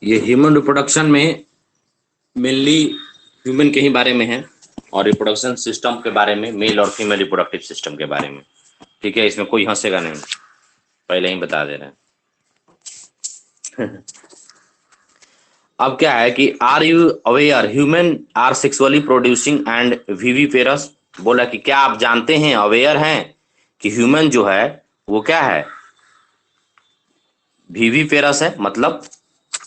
ये human reproduction में mainly human के ही बारे में है और रिप्रोडक्शन सिस्टम के बारे में, मेल और फीमेल रिप्रोडक्टिव सिस्टम के बारे में। ठीक है, इसमें कोई हंसेगा नहीं, पहले ही बता दे रहे हैं। अब क्या है कि are you aware human are sexually producing and viviparous. बोला कि क्या आप जानते हैं, अवेयर हैं कि ह्यूमन जो है वो क्या है, विविपेरस है, मतलब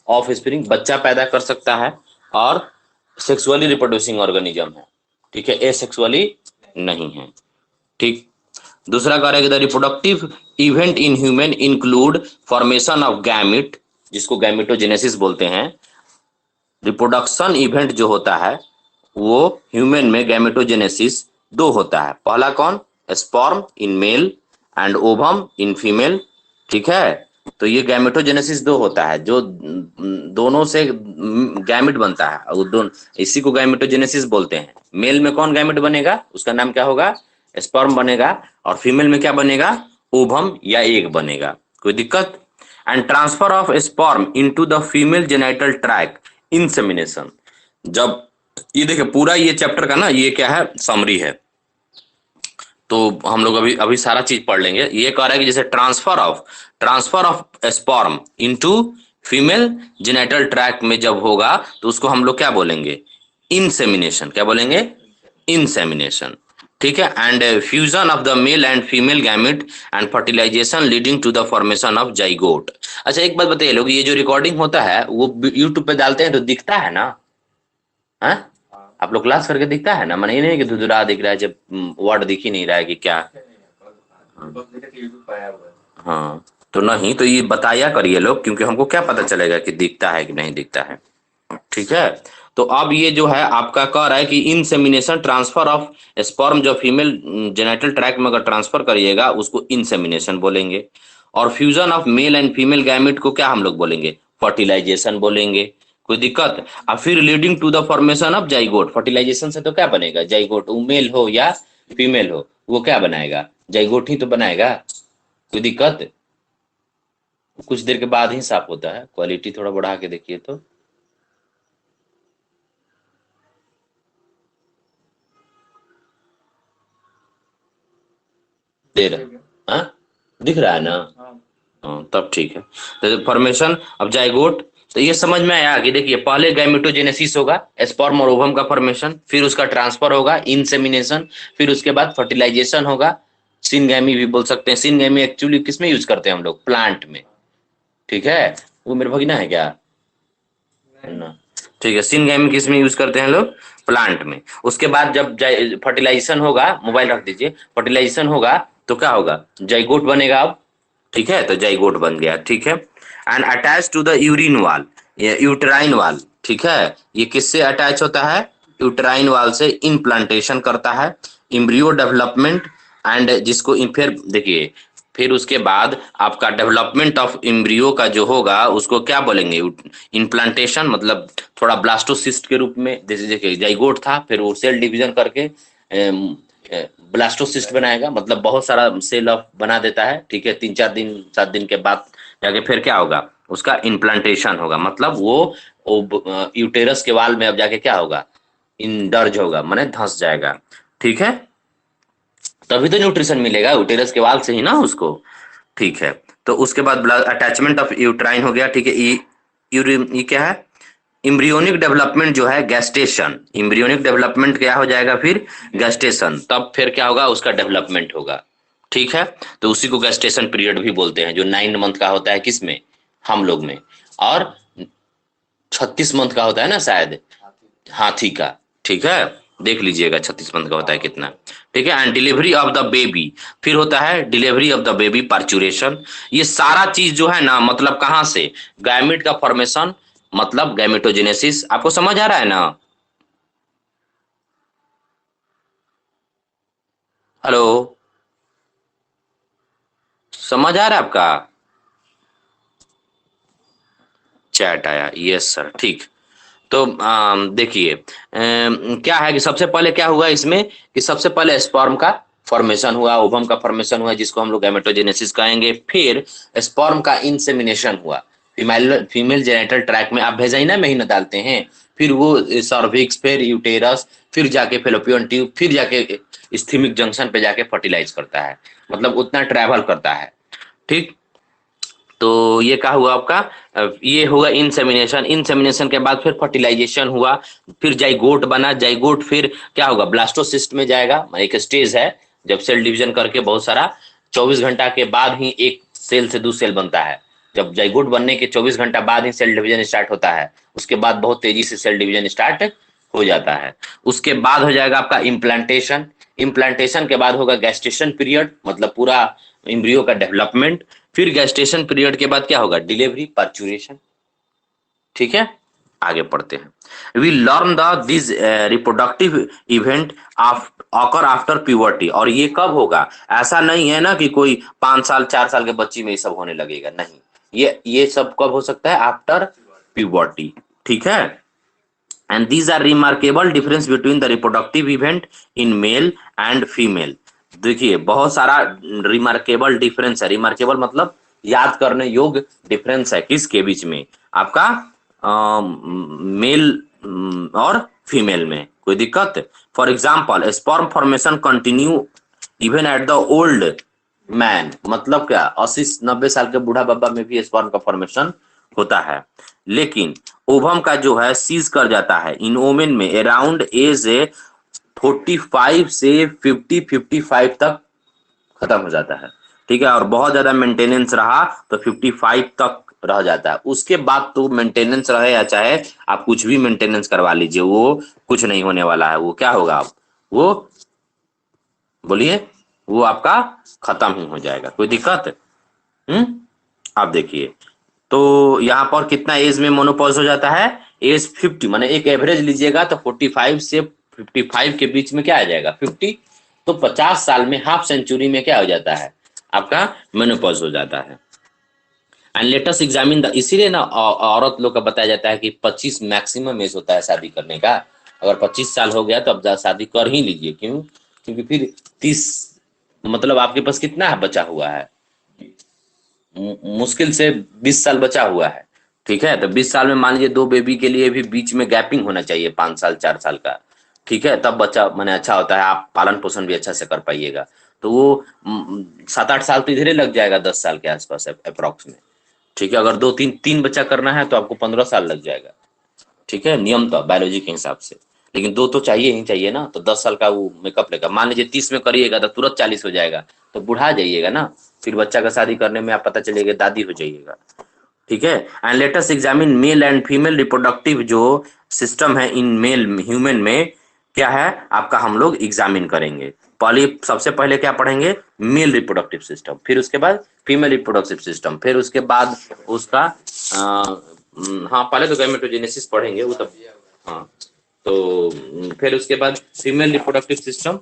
ऑफ स्प्रिंग, बच्चा पैदा कर सकता है, और सेक्सुअली रिप्रोड्यूसिंग ऑर्गेनिज्म है। ठीक है, एसेक्सुअली नहीं है। ठीक, दूसरा कह रहा है कि the reproductive event in human include formation of gamete, जिसको गैमिटोजेनेसिस बोलते हैं। रिप्रोडक्शन इवेंट जो होता है वो ह्यूमन में गैमेटोजेनेसिस दो होता है। पहला कौन, sperm in male and ovum in female. ठीक है, तो ये गैमेटोजेनेसिस दो होता है, जो दोनों से गैमेट बनता है, और दोनों, इसी को गैमेटोजेनेसिस बोलते हैं। मेल में कौन गैमेट बनेगा, उसका नाम क्या होगा, स्पर्म बनेगा, और फीमेल में क्या बनेगा, ओवम या एग बनेगा। कोई दिक्कत। And transfer of sperm into the female genital tract, insemination. जब ये देखिए पूरा ये चैप्टर का ना, ये क्या है, समरी है, तो हम लोग अभी अभी सारा चीज पढ़ लेंगे। ये कह रहा है कि जैसे transfer of sperm into female genital tract में जब होगा तो उसको हम लोग क्या बोलेंगे, इंसेमिनेशन। क्या बोलेंगे, इंसेमिनेशन। ठीक है, and fusion of the male and female gamete and fertilisation leading to the formation of zygote. अच्छा एक बात बताइए लोग, ये जो रिकॉर्डिंग होता है वो यूट्यूब पे डालते हैं तो दिखता है ना, है? आप लोग क्लास करके दिखता है ना, मैंने ये नहीं कि धुधुरा दिख रहा है, जब वर्ड दिख ही नहीं रहा है कि क्या। हाँ, तो नहीं, तो ये बताया करिए लोग, क्योंकि हमको क्या पता चलेगा कि दिखता है कि नहीं दिखता है। ठीक है, तो अब ये जो है आपका कह रहा है कि इंसेमिनेशन, ट्रांसफर ऑफ स्पर्म जो फीमेल जेनेटल ट्रैक्ट में अगर ट्रांसफर करिएगा उसको इंसेमिनेशन बोलेंगे, और fusion of male and female gamete को क्या हम लोग बोलेंगे, फर्टिलाइजेशन बोलेंगे। कोई दिक्कत। और फिर leading to the formation of zygote, fertilisation से तो क्या बनेगा, जाइगोट, वो मेल हो या फीमेल हो वो क्या बनाएगा, जाइगोट ही तो बनाएगा। कोई दिक्कत। कुछ देर के बाद ही साफ होता है, क्वालिटी थोड़ा बढ़ा के देखिए तो। देर, हाँ दिख रहा है ना, हाँ तब ठीक है। तो फॉर्मेशन अब जाइगोट, तो ये समझ में आया कि देखिए पहले गैमेटोजेनेसिस होगा, स्पर्म और ओवम का फॉर्मेशन, फिर उसका ट्रांसफर होगा, इंसेमिनेशन, फिर उसके बाद फर्टिलाइजेशन होगा, सिनगैमी भी बोल सकते हैं। सिनगैमी एक्चुअली किसमें यूज करते हैं हम लोग, प्लांट में। ठीक है, वो मेरे भगीना है क्या ना, ठीक है, सिनगैमी किस में यूज करते हैं लोग, प्लांट में। उसके बाद जब फर्टिलाइजेशन होगा, मोबाइल रख दीजिए, फर्टिलाइजेशन होगा तो क्या होगा, जाइगोट बनेगा अब। ठीक है, तो जाइगोट बन गया। ठीक है, and attach to the urine wall, uterine wall. ठीक है, ये किससे अटैच होता है, यूट्राइन वाल से इम्प्लांटेशन करता है, इम्ब्रियो डेवलपमेंट, एंड जिसको फिर देखिए, फिर उसके बाद आपका डेवलपमेंट ऑफ इम्ब्रियो का जो होगा उसको क्या बोलेंगे, इम्प्लांटेशन, मतलब थोड़ा ब्लास्टोसिस्ट के रूप में। जैसे देखिए जाइगोट था, फिर वो सेल डिवीजन करके ब्लास्टोसिस्ट बनाएगा, मतलब बहुत सारा सेल ऑफ बना देता है। ठीक है, 3-4 दिन 7 दिन के बाद जाके फिर क्या होगा, उसका इम्प्लांटेशन होगा, मतलब वो यूटेरस के वाल में अब जाके क्या होगा, इंडर्ज होगा, माने धंस जाएगा। ठीक है, तभी तो न्यूट्रिशन मिलेगा यूटेरस के वाल से ही ना उसको। ठीक है, तो उसके बाद अटैचमेंट ऑफ यूट्राइन हो गया। ठीक है, ये क्या है, इम्ब्रियोनिक डेवलपमेंट जो है गैस्टेशन, इम्ब्रियोनिक डेवलपमेंट क्या हो जाएगा फिर, गैस्टेशन, तब फिर क्या होगा, उसका डेवलपमेंट होगा। ठीक है, तो उसी को गैस्टेशन पीरियड भी बोलते हैं, जो 9 मंथ का होता है किसमें, हम लोग में, और 36 मंथ का होता है ना शायद, हाथी का। ठीक है, देख लीजिएगा 36 मंथ का होता है कितना। ठीक है, and delivery of the baby, फिर होता है delivery of the baby, parturition. ये सारा चीज जो है ना, मतलब कहाँ से, गैमेट का फॉर्मेशन, मतलब गैमेटोजेनेसिस। आपको समझ आ रहा है ना, हेलो, समझ आ रहा है आपका, चैट आया, यस सर। ठीक, तो देखिए क्या है कि सबसे पहले क्या हुआ इसमें, कि सबसे पहले स्पर्म का फॉर्मेशन हुआ, ओवम का फॉर्मेशन हुआ, जिसको हम लोग गैमेटोजेनेसिस कहेंगे। फिर स्पर्म का इंसेमिनेशन हुआ, फीमेल फीमेल जेनिटल ट्रैक में आप वेजाइना में ही न डालते हैं, फिर वो सर्विक्स, फिर यूटेरस, फिर जाके फेलोपियन ट्यूब, फिर जाके इस्थीमिक जंक्शन पे जाके फर्टिलाइज करता है, मतलब उतना ट्रैवल करता है। ठीक, तो ये क्या हुआ आपका, ये होगा इंसेमिनेशन। इंसेमिनेशन के बाद फिर फर्टिलाइजेशन हुआ, फिर जाइगोट बना, जाइगोट फिर क्या होगा, ब्लास्टोसिस्ट में जाएगा। एक स्टेज है जब सेल डिवीजन करके बहुत सारा 24 घंटा के बाद ही एक सेल से दूसरा सेल बनता है। जब जाइगोट बनने के 24 घंटा बाद ही सेल डिवीजन स्टार्ट होता है, उसके बाद बहुत तेजी से सेल डिवीजन स्टार्ट हो जाता है। उसके बाद हो जाएगा आपका इम्प्लांटेशन। इम्प्लांटेशन के बाद होगा गैस्टेशन पीरियड, मतलब पूरा एम्ब्रियो का डेवलपमेंट। फिर गैस्टेशन पीरियड के बाद क्या होगा, डिलीवरी, पर्चुरेशन। ठीक है, आगे पढ़ते हैं। We learn the this reproductive event occur after puberty. और ये कब होगा, ऐसा नहीं है ना कि कोई 5 साल 4 साल के बच्ची में ये सब होने लगेगा, नहीं। ये सब कब हो सकता है, आफ्टर प्यूबर्टी। ठीक है, and these are remarkable difference between the reproductive event in male and female। देखिए बहुत सारा रिमार्केबल डिफरेंस है। रिमार्केबल मतलब याद करने योग्य डिफरेंस है किसके बीच में, आपका मेल और फीमेल में। कोई दिक्कत, for example sperm formation continue even at the old man, मतलब क्या 80-90 साल के बूढ़ा बाबा में भी स्पर्म का फॉर्मेशन होता है, लेकिन ओवम का जो है सीज कर जाता है इन ओमेन में अराउंड एज 45 से 50-55 तक खत्म हो जाता है। ठीक है, और बहुत ज्यादा मेंटेनेंस रहा तो 55 तक रह जाता है। उसके बाद तो मेंटेनेंस रहे या चाहे आप कुछ भी मेंटेनेंस करवा लीजिए, वो कुछ नहीं होने वाला है। वो क्या होगा, वो बोलिए, वो आपका खत्म ही हो जाएगा। कोई दिक्कत, आप देखिए, तो यहाँ पर कितना एज में मोनोपॉज हो जाता है, एज 50, माने एक एवरेज लीजिएगा तो 45 से 55 के बीच में क्या आ जाएगा, 50। तो 50 साल में, हाफ सेंचुरी में क्या हो जाता है, आपका मेनोपॉज हो जाता है। एंड लेटेस्ट एग्जामिन द, इसीलिए ना औरत लोग का बताया जाता है कि 25 मैक्सिमम एज होता है शादी करने का। अगर 25 साल हो गया तो अब शादी कर ही लीजिए। क्यों, क्योंकि फिर 30, मतलब आपके पास कितना है बचा हुआ है, मुश्किल से 20 साल बचा हुआ है। ठीक है, तो 20 साल में मान लीजिए 2 बेबी के लिए भी बीच में गैपिंग होना चाहिए 5 साल 4 साल का। ठीक है, तब बच्चा मैंने अच्छा होता है, आप पालन पोषण भी अच्छा से कर पाइएगा। तो वो 7-8 साल तो इधर लग जाएगा, 10 साल के आसपास अप्रोक्स में। ठीक है, अगर 2-3 बच्चा करना है तो आपको 15 साल लग जाएगा। ठीक है, नियम तो बायोलॉजी के हिसाब से, लेकिन 2 तो चाहिए ही चाहिए ना। तो 10 साल का वो मेकअप लेगा, मान लीजिए 30 में करिएगा तो तुरंत 40 हो जाएगा, तो बुढ़ा जाइएगा ना। फिर बच्चा का शादी करने में आप पता चलेगा दादी हो जाइएगा। ठीक है, and latest examine mail and female reproductive जो सिस्टम है इन मेल ह्यूमन में, क्या है आपका, हम लोग एग्जामिन करेंगे। पहले सबसे पहले क्या पढ़ेंगे, मेल रिप्रोडक्टिव सिस्टम, फिर उसके बाद फीमेल रिप्रोडक्टिव सिस्टम, फिर उसके बाद उसका हाँ पहले तो गैमेटोजेनेसिस पढ़ेंगे वो तब, हाँ। तो फिर उसके बाद फीमेल रिप्रोडक्टिव सिस्टम,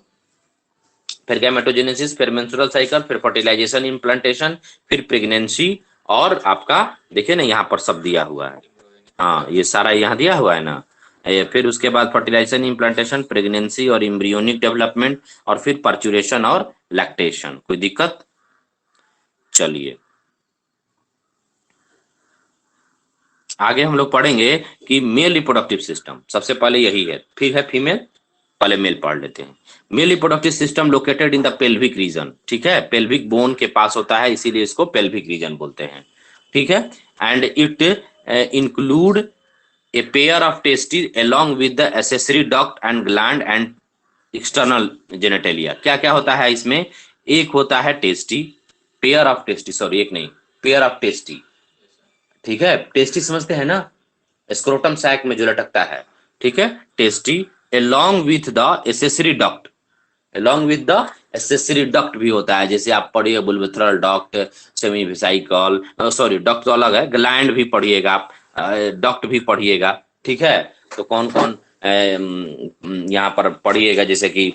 फिर गैमेटोजेनेसिस, फिर मेंस्ट्रुअल साइकिल, फिर फर्टिलाइजेशन, इम्प्लांटेशन, फिर प्रेगनेंसी। और आपका देखिए ना यहाँ पर सब दिया हुआ है, हाँ ये सारा यहाँ दिया हुआ है ना। फिर उसके बाद फर्टिलाइजेशन, इम्प्लांटेशन, प्रेगनेंसी और एम्ब्रियोनिक डेवलपमेंट, और फिर पर्चुरेशन और लैक्टेशन। कोई दिक्कत, चलिए आगे हम लोग पढ़ेंगे कि मेल रिप्रोडक्टिव सिस्टम सबसे पहले यही है, फिर है फीमेल, पहले मेल पढ़ लेते हैं। Male reproductive system located in the pelvic region. ठीक है, पेल्विक बोन के पास होता है, इसीलिए इसको पेल्विक रीजन बोलते हैं। ठीक है, and it include a pair of testis along with the accessory duct and gland and external genitalia. क्या क्या होता है इसमें, एक होता है tasty, pair of tasty, sorry एक नहीं, पेयर ऑफ टेस्टी। ठीक है, टेस्टी समझते हैं ना, स्क्रोटम सैक में जो लटकता है। ठीक है, tasty along with the accessory duct, along with the accessory duct भी होता है, जैसे आप पढ़िए bulbourethral duct, semi vesicle, sorry duct तो अलग है, ग्लैंड भी पढ़िएगा आप, डक्ट भी पढ़िएगा। ठीक है, तो कौन कौन यहाँ पर पढ़िएगा, जैसे कि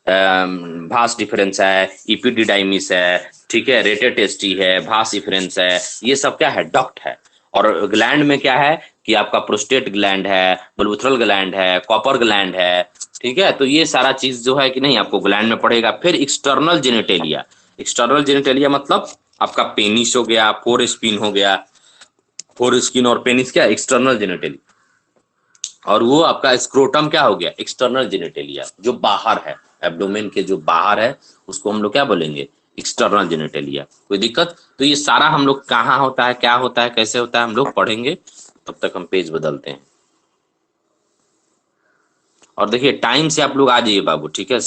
भास डिफरेंस है, इपिडिडाइमिस है, ठीक है, रेटेटेस्टी है, भास डिफरेंस है, ये सब क्या है, डक्ट है। और ग्लैंड में क्या है कि आपका प्रोस्टेट ग्लैंड है, बुल्विथ्रल ग्लैंड है, कॉपर ग्लैंड है। ठीक है, तो ये सारा चीज जो है कि नहीं आपको ग्लैंड में पड़ेगा। फिर एक्सटर्नल जेनेटेलिया, एक्सटर्नल जेनेटेलिया मतलब आपका पेनिस हो गया, फोर स्पिन हो गया, फोर स्किन और पेनिस क्या, एक्सटर्नल जेनिटली, और वो आपका स्क्रोटम क्या हो गया, एक्सटर्नल जेनिटेलिया, जो बाहर है, एब्डोमेन के जो बाहर है उसको हम लोग क्या बोलेंगे, एक्सटर्नल जेनिटेलिया। कोई दिक्कत? तो ये सारा हम लोग कहाँ होता है, क्या होता है, कैसे होता है, हम लोग पढ़ेंगे। तब तक हम पेज बदलते हैं। और देखिए टाइम से आप लोग आ जाइए बाबू, ठीक है,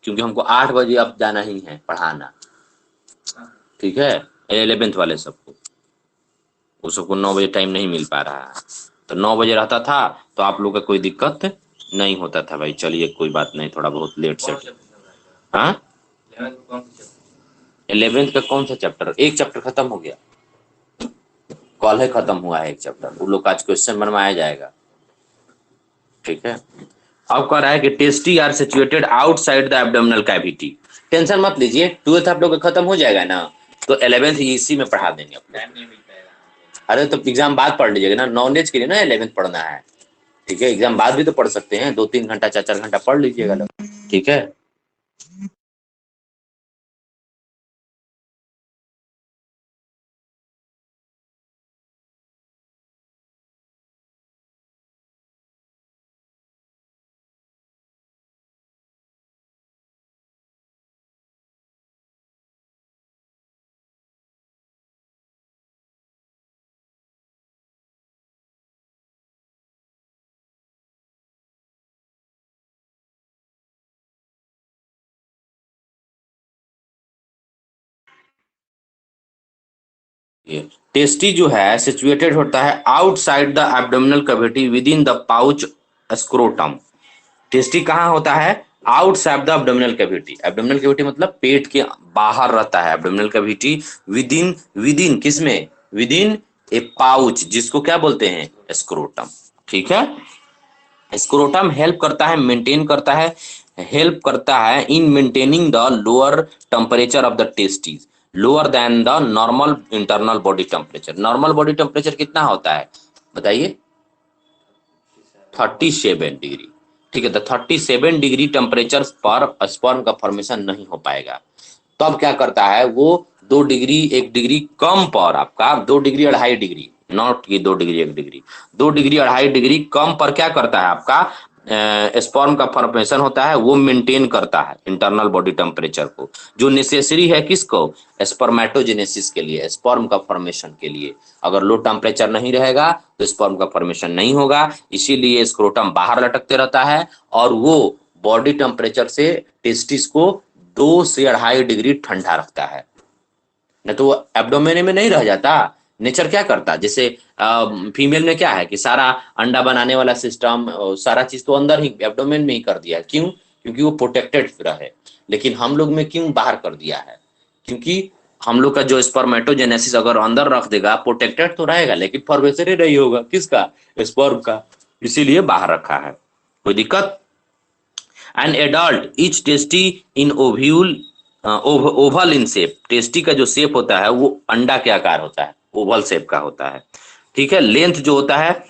क्योंकि हमको 8 बजे अब जाना ही है पढ़ाना, ठीक है, 11th वाले सबको, वो सबको 9 बजे टाइम नहीं मिल पा रहा है, तो 9 बजे रहता था तो आप लोग का कोई दिक्कत नहीं होता था भाई। चलिए कोई बात नहीं, थोड़ा बहुत लेट से। हाँ, 11th का कौन सा चैप्टर? एक चैप्टर खत्म हो गया, कल है खत्म हुआ है एक चैप्टर, वो लोग आज क्वेश्चन बनवाया जाएगा, ठीक है। अब कह रहा है कि testes are situated outside the abdominal cavity. Tension मत लीजिए, 12th आप लोग का खत्म हो जाएगा ना, तो 11th इसी में पढ़ा देंगे अपने। अरे तो एग्जाम बाद पढ़ लीजिएगा ना, नॉलेज के लिए ना 11th पढ़ना है, ठीक है। एग्जाम बाद भी तो पढ़ सकते हैं, 2-3 घंटा 4-4 घंटा पढ़ लीजिएगा लोग, ठीक है। ये टेस्टी जो है सिचुएटेड होता है outside the abdominal cavity with in the pouch scrotum. Tasty कहाँ होता है? Outside the abdominal cavity. Abdominal cavity मतलब पेट के बाहर रहता है abdominal cavity, with in, with in किसमें, विद इन ए पाउच, जिसको क्या बोलते हैं, स्क्रोटम, ठीक है। स्क्रोटम हेल्प करता है, मेंटेन करता है, हेल्प करता है in maintaining the lower temperature of the testis, lower than the normal internal body temperature. Normal body temperature कितना होता है बताइए? 37 डिग्री, ठीक है। तो 37 डिग्री टेम्परेचर पर स्पर्म का फॉर्मेशन नहीं हो पाएगा। तब क्या करता है वो, 2 डिग्री 1 डिग्री कम पर, आपका 2 डिग्री 2.5 डिग्री, नॉट कि 2 डिग्री 1 डिग्री, 2 डिग्री 2.5 डिग्री कम पर क्या करता है आपका स्पर्म का फॉर्मेशन होता है, वो मेंटेन करता है इंटरनल बॉडी टेम्परेचर को, जो नेसेसरी है किसको, स्पर्मेटोजेनेसिस के लिए, स्पर्म का फॉर्मेशन के लिए। अगर लो टेम्परेचर नहीं रहेगा तो स्पर्म का फॉर्मेशन नहीं होगा, इसीलिए स्क्रोटम बाहर लटकते रहता है, और वो बॉडी टेम्परेचर से टेस्टिस को 2 से 2.5 डिग्री ठंडा रखता है, न तो वो एब्डोमेन में नहीं रह जाता। नेचर क्या करता, जैसे फीमेल में क्या है कि सारा अंडा बनाने वाला सिस्टम, सारा चीज तो अंदर ही एब्डोमेन में ही कर दिया है, क्यों? क्योंकि वो प्रोटेक्टेड रहे। लेकिन हम लोग में क्यों बाहर कर दिया है? क्योंकि हम लोग का जो स्पर्मेटोजेनेसिस अगर अंदर रख देगा, प्रोटेक्टेड तो रहेगा लेकिन फॉर्मेशन ही नहीं होगा, किसका, स्पर्म का, इसीलिए बाहर रखा है। कोई दिक्कत? An adult etch tasty in ovule, oval in shape. Tasty का जो शेप होता है वो अंडा के आकार होता है, ओवल शेप का होता है, ठीक है। लेंथ जो होता है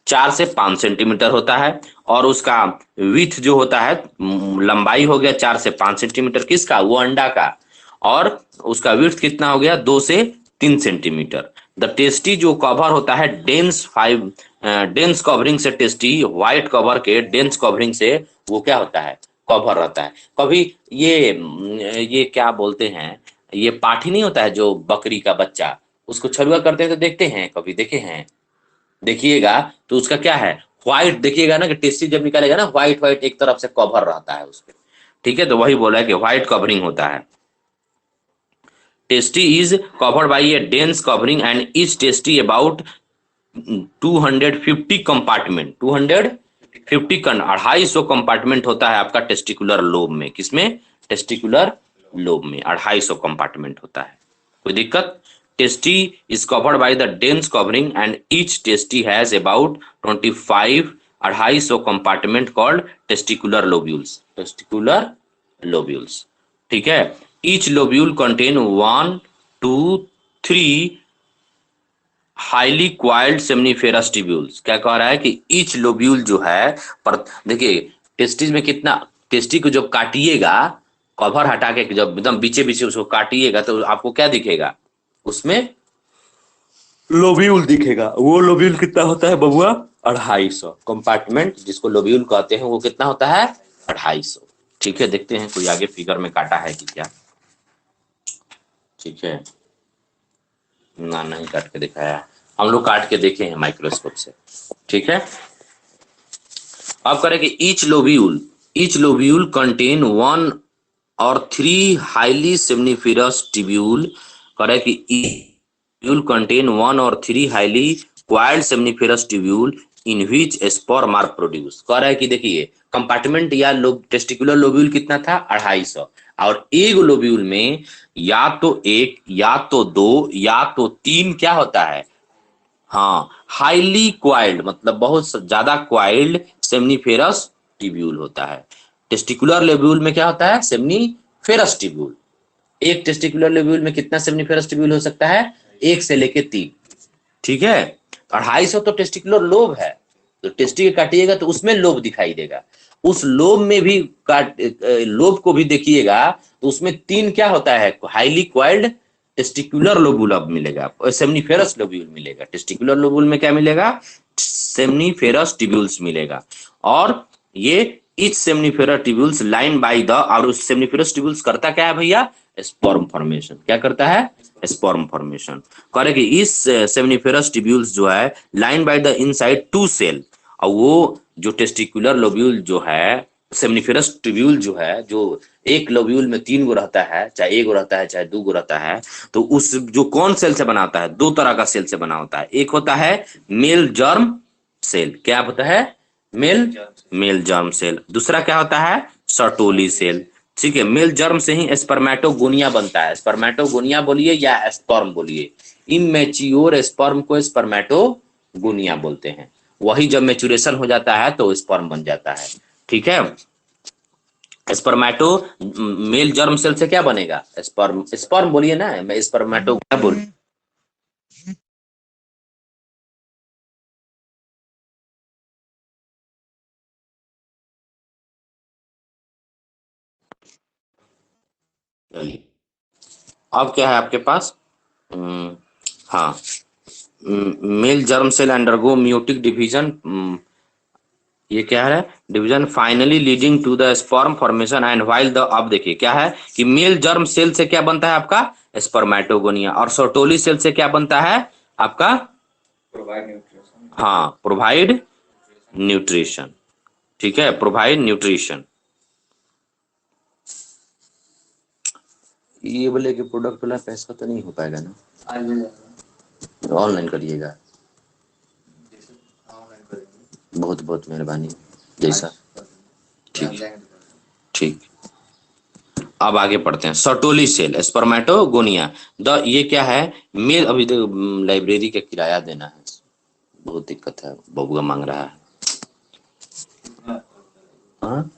4 से 5 सेंटीमीटर होता है, और उसका विथ जो होता है, लंबाई हो गया 4 से 5 सेंटीमीटर, किसका, वो अंडा का, और उसका विथ कितना हो गया, 2 से 3 सेंटीमीटर। द टेस्टी जो कवर होता है डेंस कवरिंग से, टेस्टी व्हाइट कवर के डेंस कवरिंग से वो क्या होता है, कवर रहता है। कभी ये क्या बोलते हैं, ये पाठी नहीं होता है जो बकरी का बच्चा, उसको छलुआ करते हैं तो देखते हैं, कभी देखे हैं? देखिएगा तो उसका क्या है, व्हाइट देखिएगा ना, कि टेस्टी जब निकालेगा ना, व्हाइट व्हाइट एक तरफ से कवर रहता है उसपे, ठीक है। तो वही बोला है कि व्हाइट कवरिंग होता है। Tasty is covered by A dense covering and is tasty about 250 compartment, 250 compartment होता है आपका टेस्टिकुलर लोब में, किसमें, टेस्टिकुलर लोब में 250 कंपार्टमेंट होता है। कोई दिक्कत? Tasty is covered by the dense covering and each tasty has about 25 250 compartment called testicular lobules, testicular lobules, ठीक है। Each lobule contain 1 2 3 highly coiled seminiferous tubules. क्या कह रहा है कि ईच लोब्यूल जो है, पर देखिए टेस्टिस में कितना, टेस्टी को जब काटिएगा, कवर हटा के जब एकदम बीचे बीचे उसको काटिएगा तो आपको क्या दिखेगा उसमें, लोब्यूल दिखेगा। वो लोब्यूल कितना होता है बबुआ? 250। कंपार्टमेंट जिसको लोब्यूल कहते हैं वो कितना होता है? 250। ठीक है, देखते हैं कोई आगे फिगर में काटा है कि क्या। ठीक है, ना नहीं काट के दिखाया, हम लोग काट के देखे हैं माइक्रोस्कोप से। ठीक है, अब करें कि each lobule contain one or three highly seminiferous tubule. करें कि tubule contain one or three highly coiled seminiferous tubule in which sperm are produce. कह रहा है कि देखिए कंपार्टमेंट या टेस्टिकुलर लोब्यूल कितना था? 250। और एक लोब्यूल में या तो एक, या तो दो, या तो तीन क्या होता है? हाँ, हाईली क्वाइल्ड मतलब बहुत ज्यादा क्वाइल्ड सेमनीफेरस ट्यूब्यूल होता है। टेस्टिकुलर लोब्यूल में क्या होता है? Seminiferous tubule. एक टेस्टिकुलर लोब्यूल में कितना सेमनीफेरस ट्यूब्यूल हो सकता है? 1 से लेके 3। ठीक है, 250 तो टेस्टिकुलर लोब है, तो टेस्टिकल काटिएगा तो उसमें लोब दिखाई देगा। उस लोब में भी लोब को भी देखिएगा तो उसमें 3 क्या होता है? हाईली क्वाइल्ड टेस्टिकुलर लोबुल अब मिलेगा, सेमनीफेरस लोब्यूल मिलेगा। टेस्टिकुलर लोबुल में क्या मिलेगा? सेमनीफेरस ट्यूब्यूल्स मिलेगा। और ये each seminiferous tubules line by the, और उस सेमनीफेरस ट्यूब्यूल्स करता क्या है भैया? Sperm formation. क्या करता है? Sperm formation. करे कि इस सेमनीफेरस ट्यूब्यूल्स जो है line by the inside 2 cell. और वो जो टेस्टिकुलर लोब्यूल जो है, सेमनीफेरस ट्यूब्यूल जो है, जो एक लोब्यूल में 3 गो रहता है, चाहे 1 गो रहता है चाहे 2 गो रहता है, तो उस जो कौन सेल से बना होता है? 2 तरह का सेल से बना होता है। एक होता है मेल जर्म सेल। क्या होता है? Male germ cell. दूसरा क्या होता है? Sertoli cell. ठीक है, मेल जर्म से ही स्पर्मेटोगोनिया बनता है। स्पर्मेटोगोनिया बोलिए या स्पर्म बोलिए, इमेच्योर स्पर्म को स्पर्मेटोगोनिया बोलते हैं। वही जब मेचुरेशन हो जाता है तो स्पर्म बन जाता है। ठीक है, स्पर्मेटो मेल जर्म सेल से क्या बनेगा? स्पर्म। स्पर्म बोलिए ना, मैं स्पर्मेटो क्या बोल। अब क्या है आपके पास? हाँ, male germ cell undergo meiotic division. ये क्या है? Division finally leading to the sperm formation and while the, अब देखिए क्या है कि मेल जर्म सेल से क्या बनता है आपका? स्पर्मेटोगोनिया। और सर्टोली सेल से क्या बनता है आपका? हाँ, प्रोवाइड न्यूट्रिशन। ठीक है, प्रोवाइड न्यूट्रिशन। ये बोले कि प्रोडक्ट वाला पैसा तो नहीं हो पाएगा ना? ऑनलाइन करिएगा। बहुत बहुत मेहरबानी। जैसा ठीक, ठीक। अब आगे पढ़ते हैं। Sertoli cell, spermatogonia. द, ये क्या है? मेल, अभी तो लाइब्रेरी का किराया देना है, बहुत दिक्कत है, बबुआ मांग रहा है। हाँ,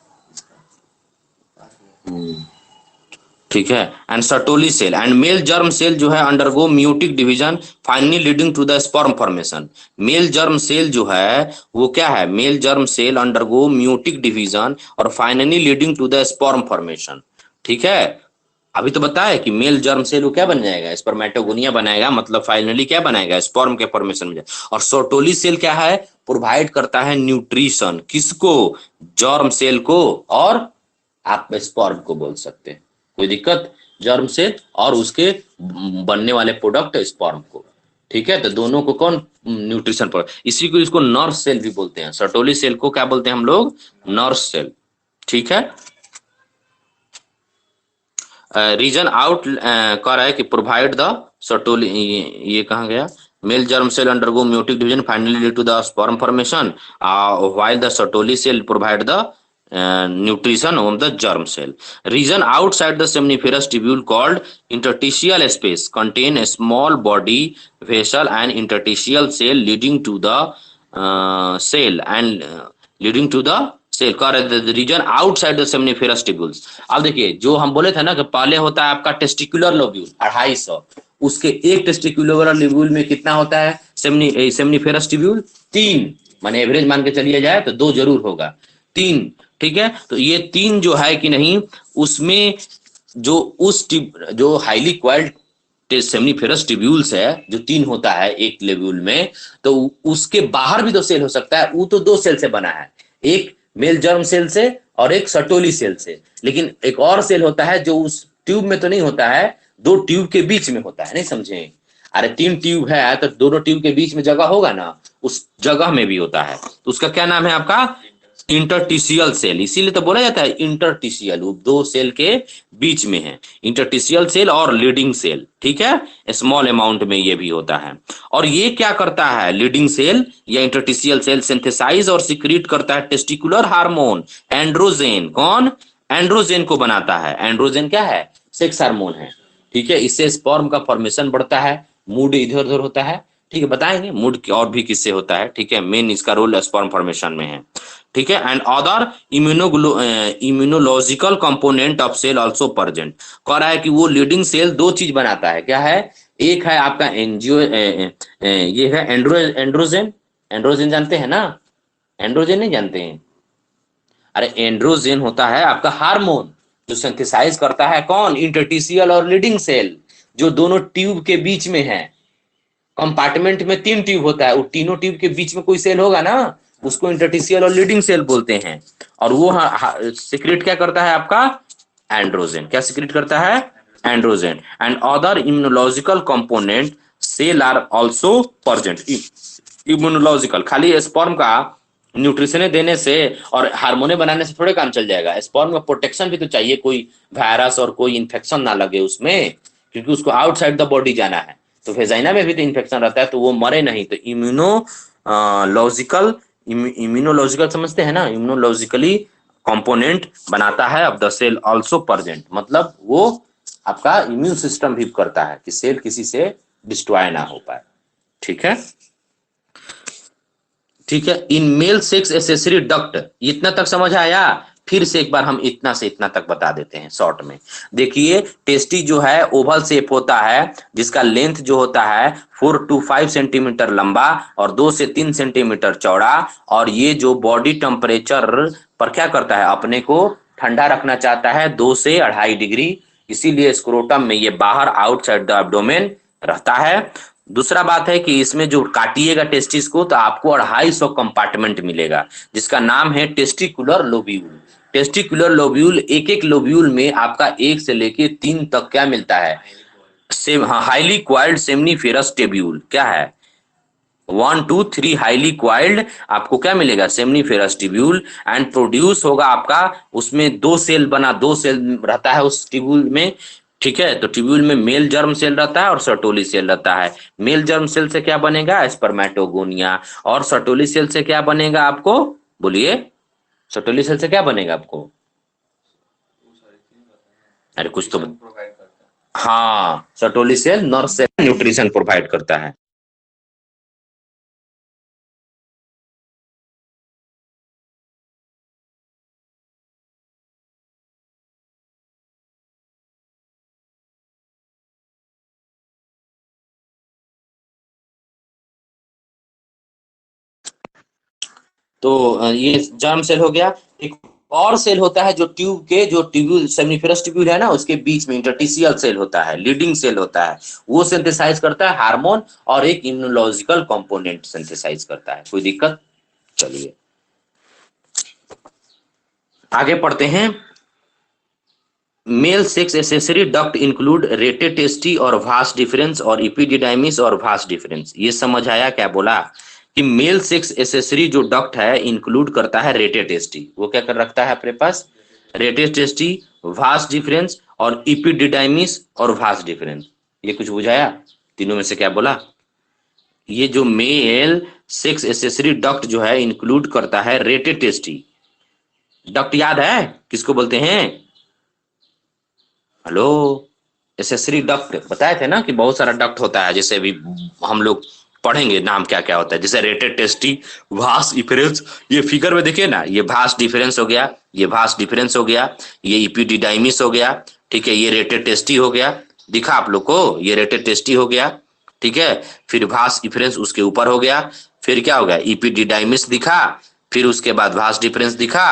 ठीक है। And Sertoli cell and male germ cell जो है undergo meiotic division finally leading to the sperm formation. Male germ cell जो है वो क्या है? Male germ cell undergo meiotic division और finally leading to the sperm formation. ठीक है, अभी तो बताया कि मेल जर्म सेल वो क्या बन जाएगा? स्पर्मेटोगोनिया बनाएगा, मतलब फाइनली क्या बनाएगा? स्पर्म के फॉर्मेशन में जाए। और सर्टोली सेल क्या है? प्रोवाइड करता है न्यूट्रिशन। किसको? जर्म सेल को, और आप स्पर्म को बोल सकते हैं, कोई दिक्कत? जर्म सेल और उसके बनने वाले प्रोडक्ट स्पर्म को। ठीक है, तो दोनों को कौन न्यूट्रिशन पर, इसी को, इसको नर्व सेल भी बोलते हैं। सर्टोली सेल को क्या बोलते हैं हम लोग? Nerve cell. ठीक है, रीजन आउट कह रहा है कि प्रोवाइड द सर्टोली, ये कहाँ गया? Male germ cell undergo meiotic division finally lead to the sperm formation, while the Sertoli cell provide the nutrition of the germ cell. Region outside the seminiferous tubule called interstitial space contain a small body vessel and interstitial cell leading to the cell and leading to the cell का region outside the seminiferous tubules. अब देखिए जो हम बोले थे ना कि पहले होता है आपका टेस्टिकुलर लोब्यूल 250, उसके एक टेस्टिकुलर लोब्यूल में कितना होता है? सेमनीफेरस ट्यूब्यूल 3, माने एवरेज मान के चलिए जाए तो 2 जरूर होगा, 3। ठीक है, तो ये 3 जो है कि नहीं, उसमें जो जो हाईली क्वाइल्ड सेमनीफेरस ट्यूब्यूल्स है जो 3 होता है एक लेब्यूल में, तो उसके बाहर भी तो सेल हो सकता है। वो तो 2 सेल से बना है, एक मेल जर्म सेल से और एक सर्टोली सेल से। लेकिन एक और सेल होता है जो उस ट्यूब में तो नहीं होता है, 2 ट्यूब के बीच में होता है। नहीं समझे? अरे 3 ट्यूब है तो दोनों ट्यूब के बीच में जगह होगा ना, उस जगह में भी होता है। तो उसका क्या नाम है आपका? Interstitial cell. इसीलिए तो बोला जाता है इंटरटिशियल, वो 2 सेल के बीच में है। इंटरटिशियल सेल और लीडिंग सेल, ठीक है, स्मॉल अमाउंट में ये भी होता है। और ये क्या करता है, लीडिंग सेल या इंटरटिशियल सेल सिंथेसाइज और सिक्रीट करता है टेस्टिकुलर हार्मोन एंड्रोजेन। कौन? एंड्रोजेन को बनाता है। एंड्रोजेन क्या है? सेक्स हार्मोन है, ठीक है। इससे स्पर्म का फॉर्मेशन बढ़ता है, मूड इधर उधर होता है, ठीक है, बताएंगे मूड और भी किससे होता है, ठीक है। मेन इसका रोल स्पर्म फॉर्मेशन में है, ठीक है। And other immunological component of cell also present. कह रहा है कि वो लीडिंग सेल 2 चीज बनाता है। क्या है? एक है आपका एनजीओ, ये है एंड्रोजेन। एंड्रोजेन जानते हैं ना? एंड्रोजेन नहीं जानते हैं? अरे एंड्रोजेन होता है आपका हार्मोन जो सिंथेसाइज करता है कौन? इंटरटिशियल और लीडिंग सेल, जो दोनों ट्यूब के बीच में है। कंपार्टमेंट में 3 ट्यूब होता है, वो तीनों ट्यूब के बीच में कोई सेल होगा ना, उसको इंटरटिशियल और लीडिंग सेल बोलते हैं। और वो सिक्रेट क्या करता है आपका? एंड्रोजन। क्या सिक्रेट करता है? Androgen. And other immunological component cell are also present. Immunological खाली स्पर्म का न्यूट्रिशन देने से और हार्मोने बनाने से थोड़े काम चल जाएगा। स्पर्म का प्रोटेक्शन भी तो चाहिए, कोई वायरस और कोई इन्फेक्शन ना लगे उसमें, क्योंकि उसको आउटसाइड द बॉडी जाना है। तो वेजाइना में भी तो इन्फेक्शन रहता है, तो वो मरे नहीं। तो इम्यूनोलॉजिकल, इम्यूनोलॉजिकल समझते हैं ना, इम्यूनोलॉजिकली कंपोनेंट बनाता है of the cell also present. मतलब वो आपका इम्यून सिस्टम भी करता है कि सेल किसी से डिस्ट्रॉय ना हो पाए, ठीक है। ठीक है। In male sex accessory duct, इतना तक समझ आया? फिर से एक बार हम इतना से इतना तक बता देते हैं शॉर्ट में। देखिए टेस्टी जो है ओवल शेप होता है, जिसका लेंथ जो होता है 4 to 5 सेंटीमीटर लंबा और 2 से 3 सेंटीमीटर चौड़ा। और ये जो बॉडी टेम्परेचर पर क्या करता है, अपने को ठंडा रखना चाहता है 2 से 2.5 डिग्री। इसीलिए स्क्रोटम में ये बाहर आउटसाइड द एब्डोमेन रहता है। दूसरा बात है कि इसमें जो काटिएगा टेस्टिस को तो आपको 250 कंपार्टमेंट मिलेगा, जिसका नाम है टेस्टिकुलर लोब्यूल। टेस्टिकुलर लोब्यूल, एक एक लोब्यूल में आपका 1 से लेके 3 तक क्या मिलता है? सेम, हाँ, हाईली क्वाइल्ड सेमनीफेरस टेब्यूल। क्या है? 1 2 3 हाईली क्वाइल्ड आपको क्या मिलेगा? Seminiferous tubule. एंड प्रोड्यूस होगा आपका, उसमें 2 सेल बना, 2 सेल रहता है उस टिब्यूल में, ठीक है। तो टिब्यूल में मेल जर्म सेल रहता है और सर्टोली सेल रहता है। मेल जर्म सेल से क्या बनेगा? स्पर्मेटोगोनिया। और सर्टोली सेल से क्या बनेगा आपको? बोलिए, सर्टोली सेल से क्या बनेगा आपको? अरे कुछ तो, हाँ, Sertoli cell nerve cell nutrition provide करता है। तो ये जर्म सेल हो गया। एक और सेल होता है जो ट्यूब के, जो ट्यूब्यूल सेमिनिफेरस ट्यूब्यूल है ना, उसके बीच में इंटरटिशियल सेल होता है, लीडिंग सेल होता है। वो सिंथेसाइज करता है हार्मोन और एक इम्यूनोलॉजिकल कंपोनेंट सिंथेसाइज करता है। कोई दिक्कत? चलिए आगे पढ़ते हैं। Male sex accessory duct include rete testis और वास डिफरेंस और इपिडिडाइमिस और वास डिफरेंस। ये समझ आया क्या बोला? कि मेल सेक्स एसेसरी जो डक्ट है इंक्लूड करता है रेटेटेस्टी। वो क्या कर रखता है अपने पास? रेटेटेस्टी, वास डिफरेंस और इपिडिडाइमिस और वास डिफरेंस। ये कुछ बुझाया? तीनों में से क्या बोला? ये जो मेल सेक्स एसेसरी डक्ट जो है इंक्लूड करता है रेटेटेस्टी। डक्ट याद है किसको बोलते हैं? हेलो, एसेसरी डक्ट बताए थे ना कि बहुत सारा डक्ट होता है, जैसे अभी हम लोग पढ़ेंगे नाम क्या क्या होता है, जैसे रेटेड टेस्टी, वास डिफरेंस। ये फिगर में देखिए ना, ये वास डिफरेंस हो गया, ये वास डिफरेंस हो गया, ये इपिडिडाइमिस हो गया, ठीक है, ये रेटेड टेस्टी हो गया। दिखा आप लोग को? ये रेटेड टेस्टी हो गया, ठीक है। फिर वास डिफरेंस उसके ऊपर हो गया, फिर क्या हो गया? इपिडिडाइमिस दिखा, फिर उसके बाद वास डिफरेंस दिखा।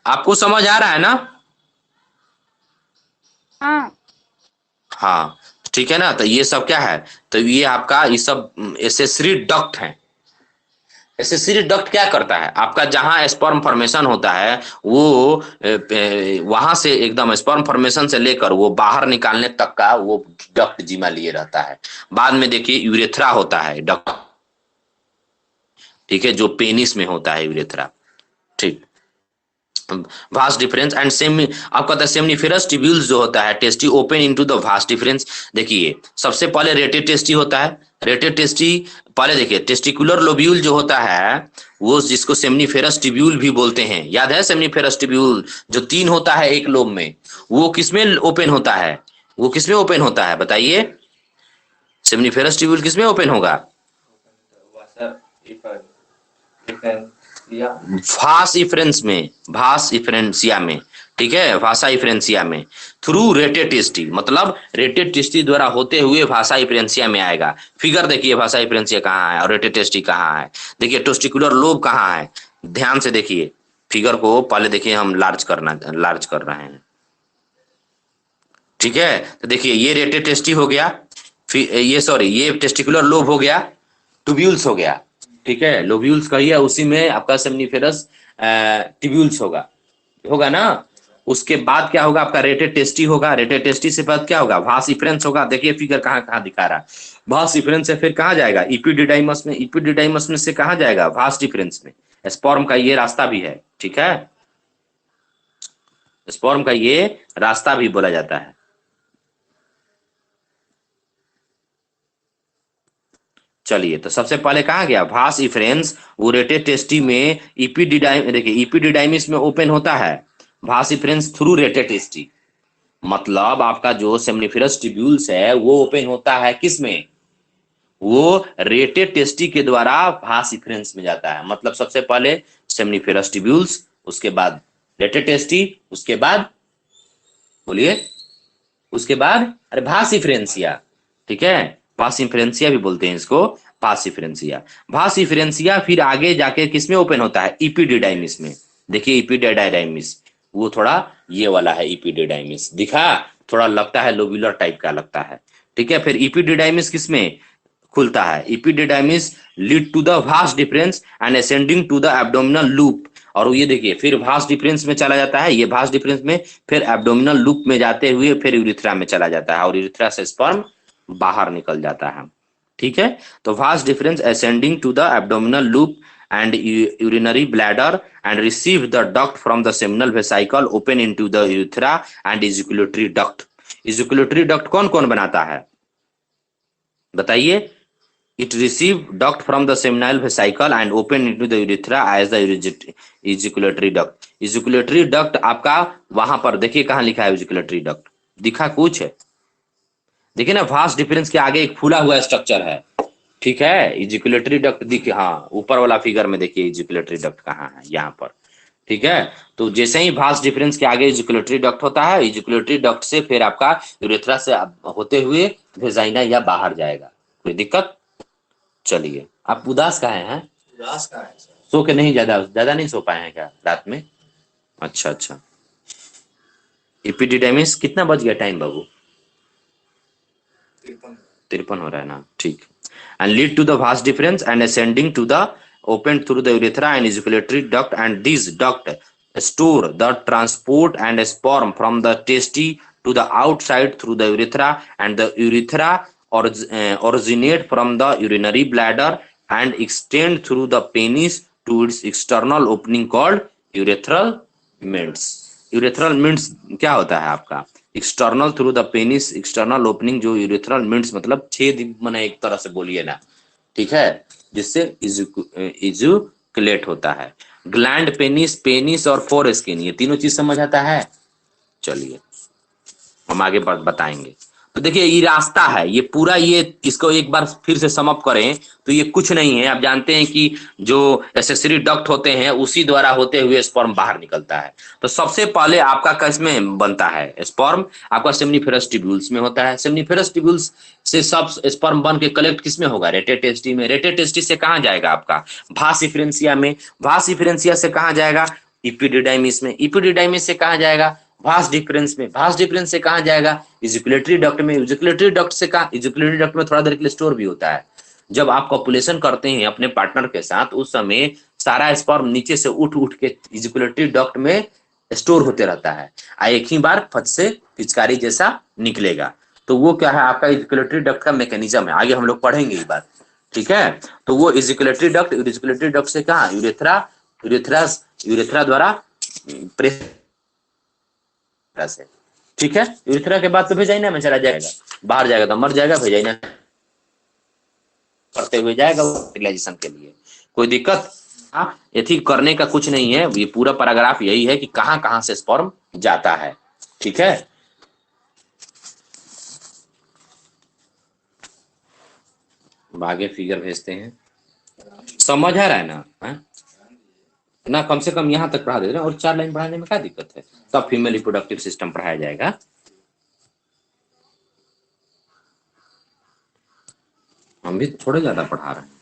आपको समझ आ रहा है ना? हाँ। हाँ, ठीक है ना। तो ये सब क्या है, तो ये आपका ये सब एसेसरी डक्ट है। एसेसरी डक्ट क्या करता है, आपका जहां स्पर्म फॉर्मेशन होता है वो वहां से एकदम स्पर्म फॉर्मेशन से लेकर वो बाहर निकालने तक का वो डक्ट जिम्मा लिए रहता है। बाद में देखिए यूरेथ्रा होता है डक्ट, ठीक है, जो पेनिस में होता है यूरेथ्रा। ठीक, वास्ट डिफरेंस एंड सेमी, आपका कहता है सेमनीफेरस ट्यूब्यूल्स जो होता है tasty open into the vast difference. देखिए सबसे पहले रेटेड टेस्टी होता है। रेटेड टेस्टी पहले देखिए, टेस्टिकुलर लोब्यूल जो होता है वो जिसको सेमनीफेरस ट्यूब्यूल भी बोलते हैं, याद है सेमनीफेरस ट्यूब्यूल जो तीन होता है एक लोब में, वो किसमें ओपन होता है, वो किसमें ओपन होता है बताइए, सेमनीफेरस ट्यूब्यूल किसमें ओपन होगा, भास इफरेंस में, भास इफरेंसिया में, ठीक है, भाषा इफरेंसिया में, थ्रू रेटेड टेस्टी, मतलब रेटेड टेस्टी द्वारा होते हुए भाषा इफरेंसिया में आएगा। फिगर देखिए भाषा इफरेंसिया कहाँ है और रेटेड टेस्टी कहाँ है। देखिए टेस्टिकुलर लोब कहाँ है, ध्यान से देखिए फिगर को, पहले देखिए हम लार्ज कर रहे हैं, ठीक है। तो देखिए ये रेटेड टेस्टी हो गया, फिर ये सॉरी ये टेस्टिकुलर लोब हो गया, ट्यूब्यूल्स हो गया, ठीक है, लोब्यूल्स कहिए, उसी में आपका सेमनीफेरस ट्यूब्यूल्स होगा, होगा ना। उसके बाद क्या होगा, आपका रेटेड टेस्टी होगा, रेटेड टेस्टी से बाद क्या होगा, भास इफरेंस होगा। देखिए फिगर कहाँ कहाँ दिखा रहा है, भास इफरेंस से फिर कहाँ जाएगा, इपिडिडाइमस में, इपिडिडाइमस में से कहाँ जाएगा, भास डिफरेंस में। स्पर्म का ये रास्ता भी है, ठीक है, स्पर्म का ये रास्ता भी बोला जाता है। चलिए तो सबसे पहले कहाँ गया, भास इफरेंस, वो रेटेड टेस्टी में इपिडिडाइम, देखिए इपिडिडाइमिस में ओपन होता है भास इफरेंस थ्रू रेटेड टेस्टी, मतलब आपका जो सेमनीफेरस ट्यूब्यूल्स है वो ओपन होता है किसमें, वो रेटेड टेस्टी के द्वारा भास इफरेंस में जाता है। मतलब सबसे पहले सेमनीफेरस ट्यूब्यूल्स, उसके बाद रेटेड टेस्टी, उसके बाद बोलिए, उसके बाद अरे भास इफरेंसिया, ठीक है, भास इफरेंसिया भी बोलते हैं इसको, भास इफरेंसिया। भास इफरेंसिया फिर आगे जाके किसमें ओपन होता है, इपिडिडाइमिस में। देखिए इपिडिडाइमिस वो थोड़ा ये वाला है, इपिडिडाइमिस दिखा, थोड़ा लगता है लोब्यूलर टाइप का लगता है, ठीक है। फिर इपिडिडाइमिस किसमें खुलता है, epididymis lead to the vas deferens and ascending to the abdominal loop. और ये देखिए फिर भास डिफरेंस में चला जाता है, ये भास डिफरेंस में फिर एब्डोमिनल लूप में जाते हुए फिर यूरिथ्रा में चला जाता है और यूरिथ्रा से स्पर्म बाहर निकल जाता है, ठीक है। तो vas deferens ascending to the abdominal loop and urinary bladder and receive the duct from the seminal vesicle open into the urethra and ejaculatory duct। ejaculatory duct कौन कौन बनाता है बताइए, it receive duct from the seminal vesicle and open into the urethra as the ejaculatory duct। ejaculatory duct आपका वहां पर देखिए कहाँ लिखा है ejaculatory duct, दिखा कुछ है, देखिए ना भास डिफरेंस के आगे एक फूला हुआ स्ट्रक्चर है, ठीक है, इजिकुलेटरी डक्ट दिखे, हाँ ऊपर वाला फिगर में देखिए इजिकुलेटरी डक्ट कहाँ है, यहाँ पर, ठीक है। तो जैसे ही भास डिफरेंस के आगे इजिकुलेटरी डक्ट होता है, इजिकुलेटरी डक्ट से फिर आपका यूरेथ्रा से होते हुए वेजाइना या बाहर जाएगा, कोई दिक्कत। चलिए आप उदास कहाँ हैं, उदास कहाँ है सर? सो के नहीं, ज्यादा नहीं सो पाए हैं क्या रात में, अच्छा अच्छा। इपिडिडाइमिस कितना बज गया टाइम बाबू, 53 हो रहा है ना, ठीक। and lead to the vas difference and ascending to the open through the urethra and ejaculatory duct, and these duct store the transport and sperm from the testy to the outside through the urethra, and the urethra originate from the urinary bladder and extend through the penis to its external opening called urethral mints। Urethral mints क्या होता है आपका, external through the penis external opening, जो urethral mints मतलब छेद मने एक तरह से बोलिए ना, ठीक है, जिससे इजुकुलेट होता है। ग्लैंड, पेनिस, पेनिस और फोर स्किन, ये तीनों चीज समझ आता है। चलिए हम आगे बताएंगे। तो देखिए ये रास्ता है, ये पूरा, ये इसको एक बार फिर से समअप करें तो ये कुछ नहीं है, आप जानते हैं कि जो एसेसरी डक्ट होते हैं उसी द्वारा होते हुए स्पर्म बाहर निकलता है। तो सबसे पहले आपका किसमें बनता है स्पर्म, आपका सेमनीफेरस ट्यूब्यूल्स में होता है। सेमनीफेरस ट्यूब्यूल्स से सब स्पर्म बन के कलेक्ट किसमें होगा, रेटेड टेस्टी में। रेटेड टेस्टी से कहाँ जाएगा आपका, भास इफरेंसिया में। भास इफरेंसिया से कहाँ जाएगा, इपिडिडाइमिस में। इपिडिडाइमिस से कहाँ जाएगा, भास्ट डिफरेंस में, भास्ट डिफरेंस से कहाँ जाएगा, इजिकुलेटरी डक्ट में, इजिकुलेटरी डक्ट से कहाँ, इजिकुलेटरी डक्ट में थोड़ा देर के लिए स्टोर भी होता है। जब आप कॉपुलेशन करते हैं अपने पार्टनर के साथ, उस समय सारा स्पर्म नीचे से उठ उठ के इजिकुलेटरी डक्ट में स्टोर होते रहता है, एक ही बार फट से पिचकारी जैसा निकलेगा। तो वो क्या है, आपका इजिकुलेटरी डक्ट का मैकेनिज्म है, आगे हम लोग पढ़ेंगे ये बात, ठीक है। तो वो इजिकुलेटरी डक्ट, इजिकुलेटरी डक्ट से कहाँ, यूरेथ्रा, यूरेथ्रा द्वारा प्रेस से, ठीक है। यूरेथ्रा के बाद तो वेजाइना में चला जाएगा, बाहर जाएगा तो मर जाएगा, वेजाइना करते हुए जाएगा फर्टिलाइजेशन के लिए, कोई दिक्कत। हाँ, ये करने का कुछ नहीं है, ये पूरा पैराग्राफ यही है कि कहां कहां से स्पर्म जाता है, ठीक है। आगे फिगर भेजते हैं, समझ आ रहा है ना, है? ना कम से कम यहाँ तक पढ़ा दे रहे हैं, और 4 लाइन पढ़ाने में क्या दिक्कत है, तब फीमेल रिप्रोडक्टिव सिस्टम पढ़ाया जाएगा। हम भी थोड़े ज्यादा पढ़ा रहे हैं।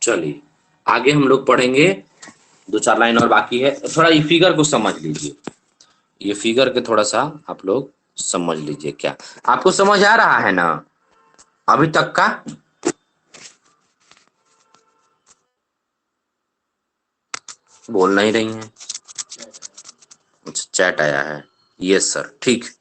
चलिए आगे हम लोग पढ़ेंगे, 2-4 लाइन और बाकी है, थोड़ा ये फिगर को समझ लीजिए, ये फिगर के थोड़ा सा आप लोग समझ लीजिए, क्या आपको समझ आ रहा है ना अभी तक का। बोल नहीं रही हैं, अच्छा चैट आया है, यस सर, ठीक।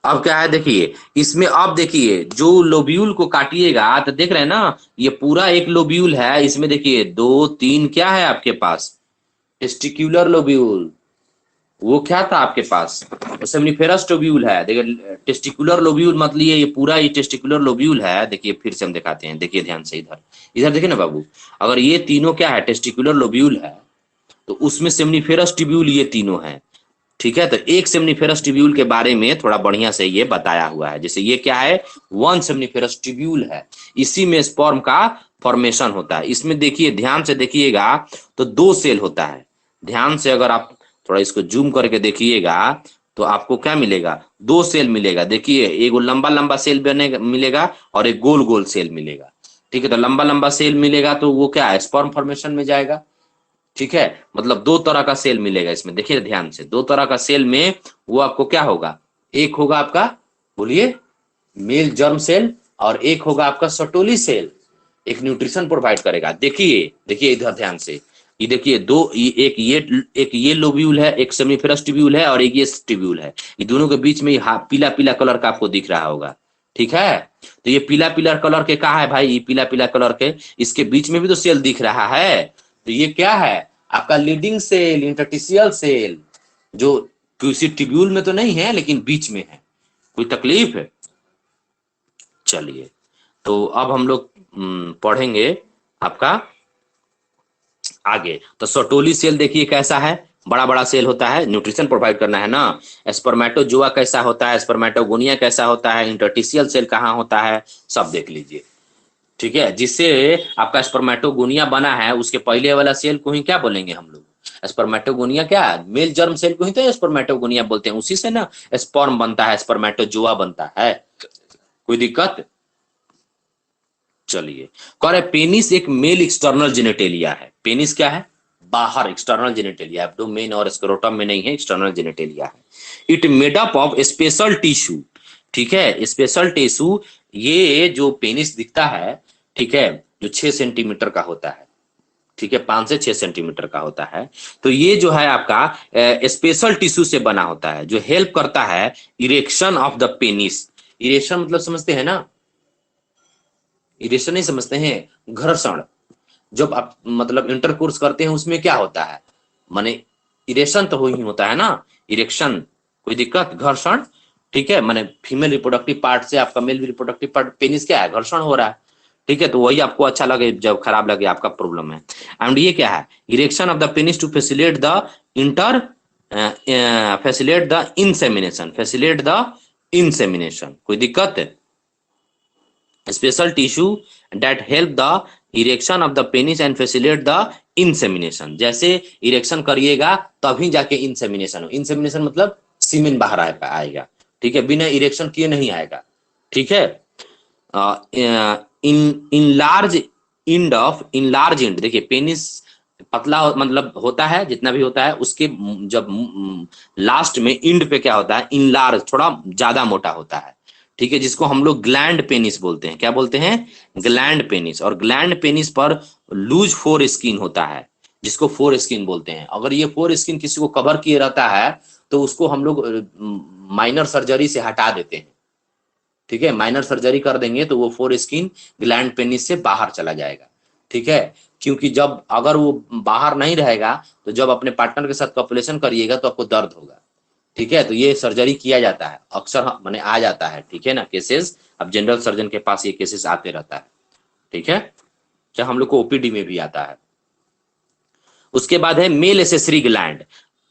अब क्या है देखिए, इसमें अब देखिए जो लोब्यूल को काटिएगा तो देख रहे हैं ना, ये पूरा एक लोब्यूल है, इसमें देखिए 2-3 क्या है आपके पास, टेस्टिक्युलर लोब्यूल, वो क्या था आपके पास, सेमिनिफेरस लोब्यूल है। देखिए टेस्टिकुलर लोब्यूल मतलब ये पूरा ये टेस्टिकुलर लोब्यूल है। देखिए फिर से हम दिखाते हैं, देखिए ध्यान से, इधर इधर देखिए ना बाबू, अगर ये तीनों क्या है, टेस्टिकुलर लोब्यूल है, तो उसमें सेमिनिफेरस ट्यूब्यूल ये तीनों है, ठीक है। तो एक सेमिनिफेरस ट्यूब्यूल के बारे में थोड़ा बढ़िया से ये बताया हुआ है, जैसे ये क्या है, 1 सेमिनिफेरस ट्यूब्यूल है, इसी में स्पर्म का फॉर्मेशन होता है। इसमें देखिए ध्यान से देखिएगा तो 2 सेल होता है, ध्यान से अगर आप थोड़ा इसको जूम करके देखिएगा तो आपको क्या मिलेगा, 2 सेल मिलेगा। देखिए एक लंबा लंबा सेल बनेगा मिलेगा और एक गोल गोल सेल मिलेगा, ठीक है। तो लंबा लंबा सेल मिलेगा तो वो क्या है, स्पर्म फॉर्मेशन में जाएगा, ठीक है। मतलब 2 तरह का सेल मिलेगा इसमें, देखिए ध्यान से, 2 तरह का सेल में वो आपको क्या होगा, एक होगा आपका, बोलिए, मेल जर्म सेल, और एक होगा आपका सटोली सेल, एक न्यूट्रिशन प्रोवाइड करेगा। देखिए देखिए इधर ध्यान से, ये देखिए एक ये लोब्यूल है, एक सेमिफेरस ट्यूब्यूल है, और एक ये ट्यूब्यूल है, ये दोनों के बीच में ये पीला पीला कलर का आपको दिख रहा होगा, ठीक है। तो ये पीला पीला कलर के कहा है भाई, ये पीला पीला कलर के, इसके बीच में भी तो सेल दिख रहा है, तो ये क्या है आपका, लीडिंग सेल, इंटरस्टिशियल सेल, जो किसी ट्यूब्यूल में तो नहीं है लेकिन बीच में है। कोई तकलीफ है, चलिए। तो अब हम लोग पढ़ेंगे आपका आगे। तो सटोली सेल देखिए कैसा है, बड़ा बड़ा सेल होता है, न्यूट्रिशन प्रोवाइड करना है ना। स्पर्मेटोजोआ कैसा होता है, स्पर्मेटोगोनिया कैसा होता है, इंटरस्टिशियल सेल कहाँ होता है, सब देख लीजिए, ठीक है। जिससे आपका स्पर्मेटोगोनिया बना है, उसके पहले वाला सेल को ही क्या बोलेंगे हम लोग, स्पर्मेटोगोनिया, क्या मेल जर्म सेल को ही तो स्पर्मेटोगोनिया बोलते हैं, उसी से ना स्पर्म बनता है, स्पर्मेटोजोआ बनता है, कोई दिक्कत। चलिए, कह रहे पेनिस एक मेल एक्सटर्नल जेनेटेलिया है, पेनिस क्या है, बाहर एक्सटर्नल जेनेटेलिया, एब्डोमेन और स्क्रोटम में नहीं है, एक्सटर्नल जेनेटेलिया है। It made up of special tissue, ठीक है, स्पेशल टिश्यू, ये जो पेनिस दिखता है, ठीक है, जो 6 सेंटीमीटर का होता है, ठीक है, 5 से 6 सेंटीमीटर का होता है। तो ये जो है आपका स्पेशल टिश्यू से बना होता है, जो हेल्प करता है erection of the penis. Erection मतलब समझते हैं ना, इरेक्शन नहीं समझते हैं, घर्षण, जब आप मतलब इंटरकोर्स करते हैं उसमें क्या होता है, माने इरेक्शन तो ही होता है ना, इरेक्शन, कोई दिक्कत, घर्षण, ठीक है। माने फीमेल रिप्रोडक्टिव पार्ट से आपका मेल रिप्रोडक्टिव पार्ट पेनिस क्या है, घर्षण हो रहा है, ठीक है, तो वही आपको अच्छा लगे, जब खराब लगे आपका प्रॉब्लम है। एंड ये क्या है, erection of the penis to facilitate the inter facilitate the insemination, facilitate the insemination, कोई दिक्कत है? Special tissue that help the erection of the penis and facilitate the insemination, जैसे इरेक्शन करिएगा तभी जाके इंसेमिनेशन हो। इंसेमिनेशन मतलब सीमेन बाहर आएगा, ठीक है, बिना इरेक्शन किए नहीं आएगा, ठीक है। Enlarged end of, enlarged end, देखिए पेनिस पतला मतलब होता है जितना भी होता है, उसके जब लास्ट में इंड पे क्या होता है, इन लार्ज, थोड़ा ज्यादा मोटा होता है, ठीक है, जिसको हम लोग ग्लैंड पेनिस बोलते हैं। क्या बोलते हैं? Gland penis. और ग्लैंड पेनिस पर लूज फोर स्किन होता है, जिसको फोर स्किन बोलते हैं। अगर ये फोर स्किन किसी को कवर किए रहता है तो उसको हम लोग माइनर सर्जरी से हटा देते हैं, ठीक है, माइनर सर्जरी कर देंगे तो वो फोर स्किन ग्लैंड पेनिस से बाहर चला जाएगा, ठीक है। क्योंकि जब अगर वो बाहर नहीं रहेगा तो जब अपने पार्टनर के साथ कॉपुलेशन करिएगा तो आपको दर्द होगा, ठीक है। तो ये सर्जरी किया जाता है अक्सर, मैंने आ जाता है, ठीक है ना, केसेस। अब जनरल सर्जन के पास ये केसेस आते रहता है, ठीक है, चाहे हम लोग को ओपीडी में भी आता है। उसके बाद है मेल एसेसरी ग्लैंड।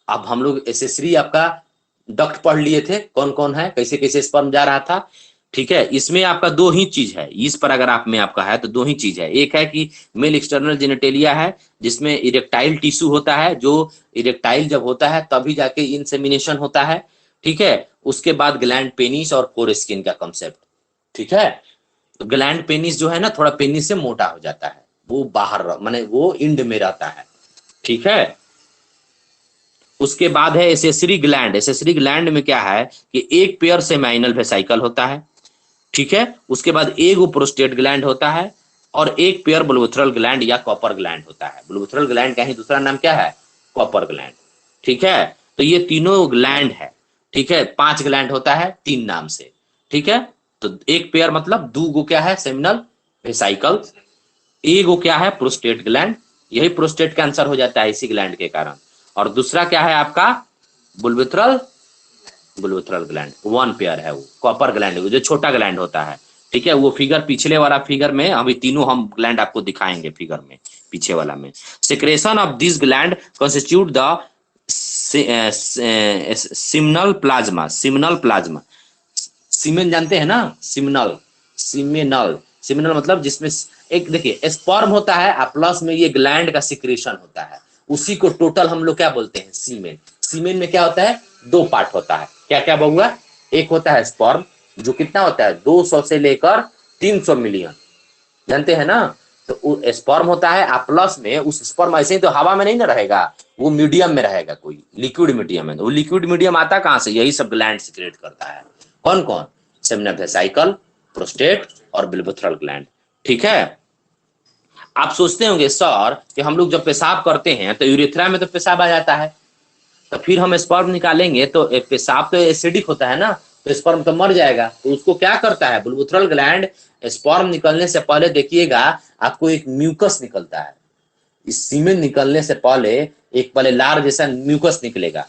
अब हम लोग एसेसरी आपका डक्ट पढ़ लिए थे, कौन कौन है, कैसे कैसे स्पर्म जा रहा था, ठीक है। इसमें आपका दो ही चीज है, इस पर अगर आप में आपका है तो दो ही चीज है। एक है कि मेल एक्सटर्नल जेनेटेलिया है, जिसमें इरेक्टाइल टिश्यू होता है, जो इरेक्टाइल जब होता है तभी जाके इंसेमिनेशन होता है, ठीक है। उसके बाद ग्लैंड पेनिस और फोर स्किन का कॉन्सेप्ट, ठीक है। तो ग्लैंड पेनिस जो है ना, थोड़ा पेनिस से मोटा हो जाता है, वो बाहर माने वो इंड में रहता है, ठीक है। उसके बाद है एसेसरी ग्लैंड। एसेसरी ग्लैंड में क्या है कि एक पेयर सेमाइनल वेसाइकल होता है, ठीक है। उसके बाद एक वो प्रोस्टेट ग्लैंड होता है और एक पेयर बुलबुथरल ग्लैंड या कॉपर ग्लैंड होता है। बुलबुथरल ग्लैंड का ही दूसरा नाम क्या है? कॉपर ग्लैंड, ठीक है। तो ये तीनों ग्लैंड है, ठीक है। 5 ग्लैंड होता है 3 नाम से, ठीक है। तो एक पेयर मतलब दो गो क्या है, सेमिनल वेसाइकल, एक गो क्या है, प्रोस्टेट ग्लैंड, यही प्रोस्टेट कैंसर हो जाता है इसी ग्लैंड के कारण। और दूसरा क्या है आपका, बुलबुथरल, बुलबुथरल ग्लैंड वन पेयर है, वो कॉपर ग्लैंड जो छोटा ग्लैंड होता है, ठीक है। वो फिगर पिछले वाला फिगर में अभी तीनों हम ग्लैंड आपको दिखाएंगे फिगर में, पीछे वाला में। Secretion of this gland constitute the seminal plasma. Seminal plasma, semen जानते हैं ना, सिमनल, सिमेनल, सिमिनल मतलब जिसमें एक देखिए स्पर्म होता है और प्लस में ये ग्लैंड का सिक्रेशन होता है, उसी को टोटल हम लोग क्या बोलते हैं, सीमेन। सीमेन में क्या होता है, 2 पार्ट होता है, क्या क्या बहुआ, एक होता है स्पर्म जो कितना होता है 200 से लेकर 300 मिलियन, जानते हैं ना। तो स्पर्म होता है और प्लस में उस स्पर्म ऐसे ही तो हवा में नहीं ना रहेगा, वो मीडियम में रहेगा, कोई लिक्विड मीडियम है। वो लिक्विड मीडियम आता कहां से, यही सब ग्लैंड सिक्रेट करता है। कौन कौन, सेमिनल वेसाइकल, प्रोस्टेट और बिल्बोथ्रल ग्लैंड, ठीक है। आप सोचते होंगे सर कि हम लोग जब पेशाब करते हैं तो यूरेथ्रा में तो पेशाब आ जाता है, तो फिर हम स्पर्म निकालेंगे तो पेशाब तो एसिडिक होता है ना, तो स्पर्म तो मर जाएगा। तो उसको क्या करता है बुलबुथरल ग्लैंड, स्पर्म निकलने से पहले देखिएगा आपको एक म्यूकस निकलता है, इस सीमेन निकलने से पहले एक पहले लार जैसा म्यूकस निकलेगा,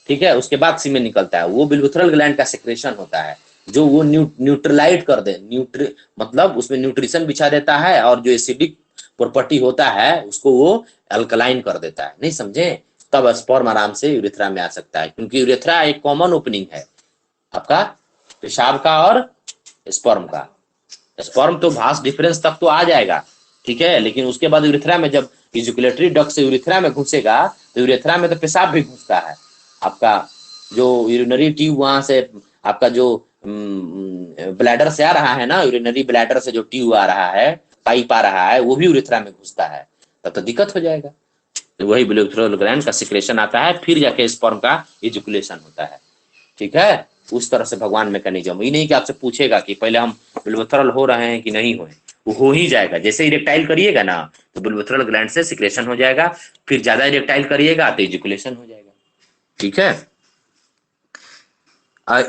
ठीक है। उसके बाद सीमेन निकलता है, वो बिल्बुथरल ग्लैंड का सेक्रेशन होता है, जो वो न्यूट्रलाइट कर दे, मतलब उसमें न्यूट्रिशन बिछा देता है और जो एसिडिक प्रॉपर्टी होता है उसको वो अल्कलाइन कर देता है, नहीं समझे। तब स्पर्म आराम से यूरेथ्रा में आ सकता है, क्योंकि यूरेथ्रा एक कॉमन ओपनिंग है आपका पेशाब का और स्पर्म का। स्पर्म तो भास डिफरेंस तक तो आ जाएगा, ठीक है, लेकिन उसके बाद यूरेथ्रा में जब इजुकुलेटरी डक्ट से यूरेथ्रा में घुसेगा तो यूरेथ्रा में तो पेशाब भी घुसता है, आपका जो यूरिनरी ट्यूब वहां से आपका जो ब्लैडर से आ रहा है ना, यूरिनरी ब्लैडर से जो ट्यूब आ रहा है, पाइप आ रहा है, वो भी यूरेथ्रा में घुसता है, तब तो दिक्कत हो जाएगा। तो वही बिल्बोथ्रल ग्लैंड का सिक्रेशन आता है, फिर जाके स्पर्म का इजुकुलेशन होता है, ठीक है। उस तरह से भगवान मैकेनिज्म, ये नहीं कि आपसे पूछेगा कि पहले हम बिल्बोथ्रल हो रहे हैं कि नहीं हुए, वो हो ही जाएगा। जैसे इरेक्टाइल करिएगा ना तो बिल्बोथ्रल ग्लैंड से सिक्रेशन हो जाएगा, फिर ज्यादा इरेक्टाइल करिएगा तो इजुकुलेशन हो जाएगा, ठीक है।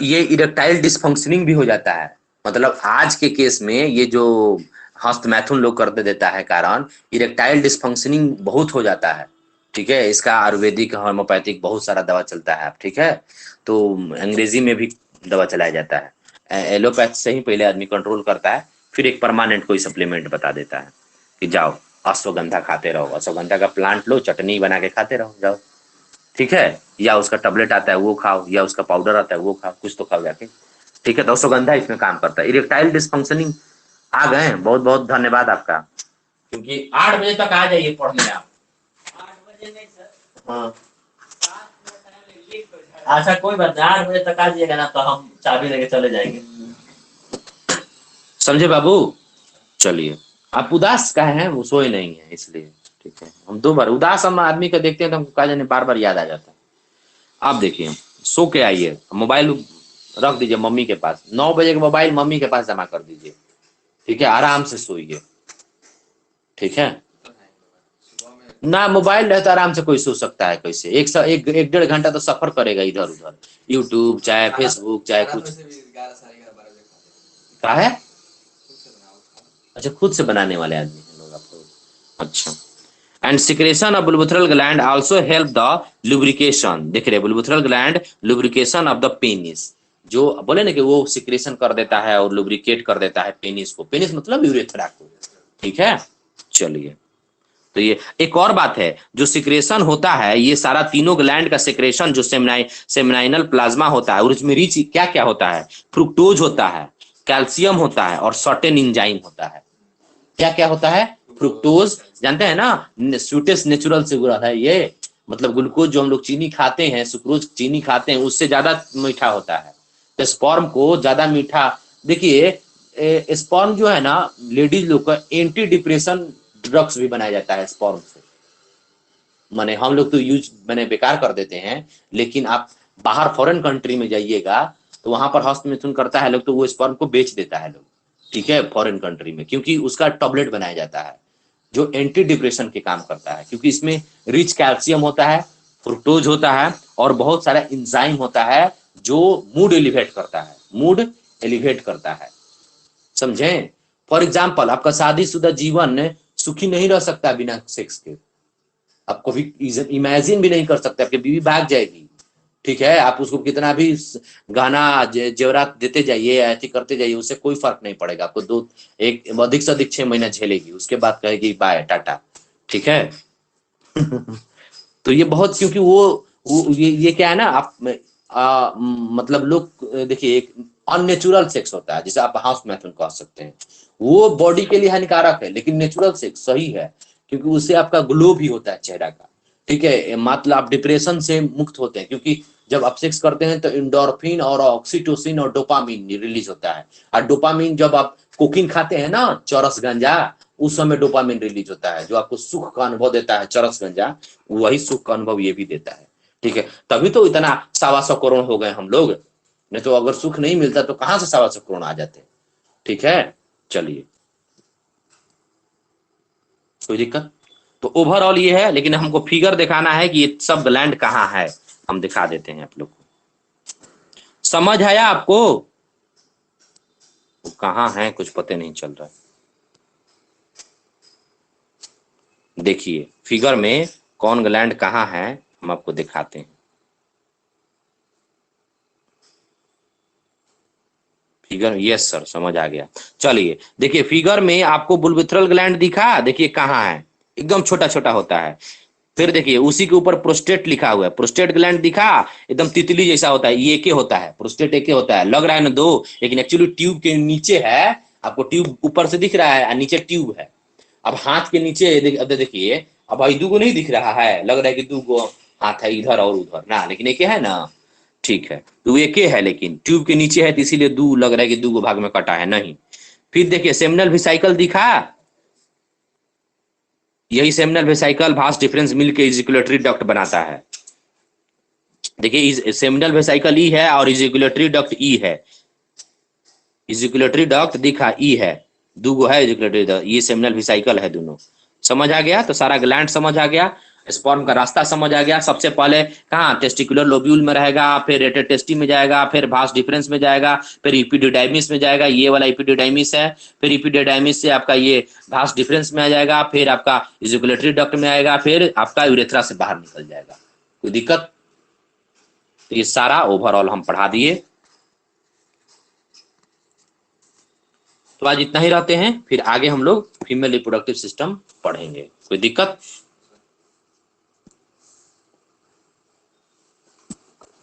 ये इरेक्टाइल डिसफंक्शनिंग भी हो जाता है, मतलब आज के केस में ये जो हस्तमैथुन लोग करते देता है कारण इरेक्टाइल डिसफंक्शनिंग बहुत हो जाता है, ठीक है। इसका आयुर्वेदिक होम्योपैथिक बहुत सारा दवा चलता है, ठीक है। तो अंग्रेजी में भी दवा चलाया जाता है, एलोपैथ से ही पहले आदमी कंट्रोल करता है, फिर एक परमानेंट कोई सप्लीमेंट बता देता है कि जाओ अश्वगंधा खाते रहो, अश्वगंधा का प्लांट लो, चटनी बना के खाते रहो जाओ, ठीक है, या उसका टैबलेट आता है वो खाओ, या उसका पाउडर आता है वो खाओ, कुछ तो खाओ जाके, ठीक है। तो अश्वगंधा इसमें काम करता है। इरेक्टाइल डिसफंक्शनिंग आ गए, बहुत बहुत धन्यवाद आपका, क्योंकि 8 बजे तक आ जाइए पढ़ने आप। 8 बजे नहीं सर, हाँ अच्छा कोई बात नहीं, 8 बजे तक आ जाइएगा ना, तो हम चाबी लेके चले जाएंगे, समझे बाबू। चलिए, आप उदास का है, वो सोए नहीं है इसलिए, ठीक है। हम 2 बार उदास हम आदमी का देखते हैं तो हमको कहा जाने बार बार याद आ जाता है। आप देखिए, सो के आइए, मोबाइल रख दीजिए मम्मी के पास, 9 बजे का मोबाइल मम्मी के पास जमा कर दीजिए, ठीक है, आराम से सोइए, ठीक है ना। मोबाइल रहे तो आराम से कोई सो सकता है, कैसे एक 1.5 घंटा तो सफर करेगा इधर उधर, यूट्यूब चाहे फेसबुक चाहे कुछ, क्या है, अच्छा खुद से बनाने वाले आदमी हैं लोग आप लोग, अच्छा। And secretion of bulbourethral gland also help the lubrication, देख रहे bulbourethral gland lubrication of the penis, जो बोले ना कि वो सिक्रेशन कर देता है और लुब्रिकेट कर देता है पेनिस को, पेनिस मतलब यूरेथ्रा को, ठीक है। चलिए, तो ये एक और बात है, जो सिक्रेशन होता है ये सारा तीनों ग्लैंड का सिक्रेशन जो सेमिनाइनल प्लाज्मा होता है, और उसमें रिच क्या क्या होता है, फ्रुक्टोज होता है, कैल्शियम होता है और सर्टेन इंजाइम होता है। क्या क्या होता है, फ्रुक्टोज जानते हैं ना, स्वीटेस्ट नेचुरल शुगर है ये, मतलब ग्लूकोज जो हम लोग चीनी खाते हैं, सुक्रोज चीनी खाते हैं उससे ज्यादा मीठा होता है, तो स्पर्म को ज्यादा मीठा, देखिए स्पर्म जो है ना, लेडीज लोग का एंटी डिप्रेशन ड्रग्स भी बनाया जाता है स्पर्म से, माने हम लोग तो यूज मैंने बेकार कर देते हैं, लेकिन आप बाहर फॉरेन कंट्री में जाइएगा तो वहां पर हस्त मिथुन करता है लोग, तो वो स्पर्म को बेच देता है लोग, ठीक है, फॉरेन कंट्री में, क्योंकि उसका टॉबलेट बनाया जाता है जो एंटी डिप्रेशन के काम करता है, क्योंकि इसमें रिच कैल्शियम होता है, फ्रुक्टोज होता है और बहुत सारा इंजाइम होता है जो मूड एलिवेट करता है, मूड एलिवेट करता है, समझे। फॉर एग्जाम्पल आपका शादीशुदा जीवन सुखी नहीं रह सकता बिना सेक्स के, आप कभी इमेजिन भी नहीं कर सकते, आपकी बीवी भाग जाएगी, ठीक है, आप उसको कितना भी गहना जेवरात देते जाइए, ऐसी करते जाइए, उससे कोई फर्क नहीं पड़ेगा, आपको एक अधिक से अधिक 6 महीना झेलेगी, उसके बाद कहेगी बाय टाटा, ठीक है। तो ये बहुत, क्योंकि वो ये क्या है ना, आप मतलब लोग देखिए, एक अननेचुरल सेक्स होता है जिसे आप हाउस मैथुन कह सकते हैं, वो बॉडी के लिए हानिकारक है, लेकिन नेचुरल सेक्स सही है, क्योंकि उससे आपका ग्लो भी होता है चेहरा का, ठीक है, मतलब आप डिप्रेशन से मुक्त होते हैं, क्योंकि जब आप सेक्स करते हैं तो इंडोर्फिन और ऑक्सीटोसिन और डोपामिन रिलीज होता है, और डोपामिन जब आप कोकीन खाते हैं ना, चरस गांजा, उस समय डोपामिन रिलीज होता है जो आपको सुख का अनुभव देता है, चरस गांजा वही सुख का अनुभव ये भी देता है, ठीक है, तभी तो इतना 125 करोड़ हो गए हम लोग, नहीं तो अगर सुख नहीं मिलता तो कहां से 125 करोड़ आ जाते, ठीक है। चलिए, कोई दिक्कत, तो ओवरऑल ये है, लेकिन हमको फिगर दिखाना है कि ये सब ग्लैंड कहाँ है, हम दिखा देते हैं आप लोग को, समझ आया आपको, वो कहाँ है कुछ पता नहीं चल रहा है। देखिए फिगर में कौन ग्लैंड कहाँ है हम आपको दिखाते हैं, फिगर, यस सर समझ आ गया। चलिए देखिए, फिगर में आपको बुलविथरल ग्लैंड दिखा, देखिए कहाँ है, एकदम छोटा छोटा होता है, फिर देखिए उसी के ऊपर प्रोस्टेट लिखा हुआ है, प्रोस्टेट ग्लैंड दिखा, एकदम तितली जैसा होता है, ये एके होता है, प्रोस्टेट एके होता है, लग रहा है ना दो, लेकिन एक्चुअली ट्यूब के नीचे है, आपको ट्यूब ऊपर से दिख रहा है और नीचे ट्यूब है, अब हाथ के नीचे अब देखिए, अब भाई दू को नहीं दिख रहा है, लग रहा है कि दू को हाथ है इधर और उधर ना, लेकिन एक है ना, ठीक है, तो एक है, लेकिन ट्यूब के नीचे है तो इसीलिए दू लग रहा है कि दू को भाग में कटा है, नहीं। फिर देखिए सेमिनल वेसिकल दिखा, यही सेमिनल वेसिकल भास डिफरेंस मिल के इजिकुलेटरी डक्ट बनाता है, देखिए सेमिनल वेसिकल ई है और इजिकुलेटरी डक्ट ई है, इजिकुलेटरी डक्ट दिखा ई है, दूगो है इजिकुलेटरी डक्ट, ये सेमिनल वेसिकल है दोनों, समझ आ गया, तो सारा ग्लैंड समझ आ गया, स्पर्म का रास्ता समझ आ गया, सबसे पहले कहाँ टेस्टिकुलर लोब्यूल में रहेगा, फिर रेटेटेस्टी में जाएगा, फिर भास डिफरेंस में जाएगा, फिर इपिडिडाइमिस में जाएगा, ये वाला इपिडिडाइमिस है, फिर इपिडिडाइमिस से आपका ये भास डिफरेंस में आ जाएगा, फिर आपका इजिकुलेटरी डक्ट में आएगा, फिर आपका यूरेथ्रा से बाहर निकल जाएगा, कोई दिक्कत। तो ये सारा ओवरऑल हम पढ़ा दिए। तो आज इतना ही रहते हैं, फिर आगे हम लोग फीमेल रिप्रोडक्टिव सिस्टम पढ़ेंगे। कोई दिक्कत?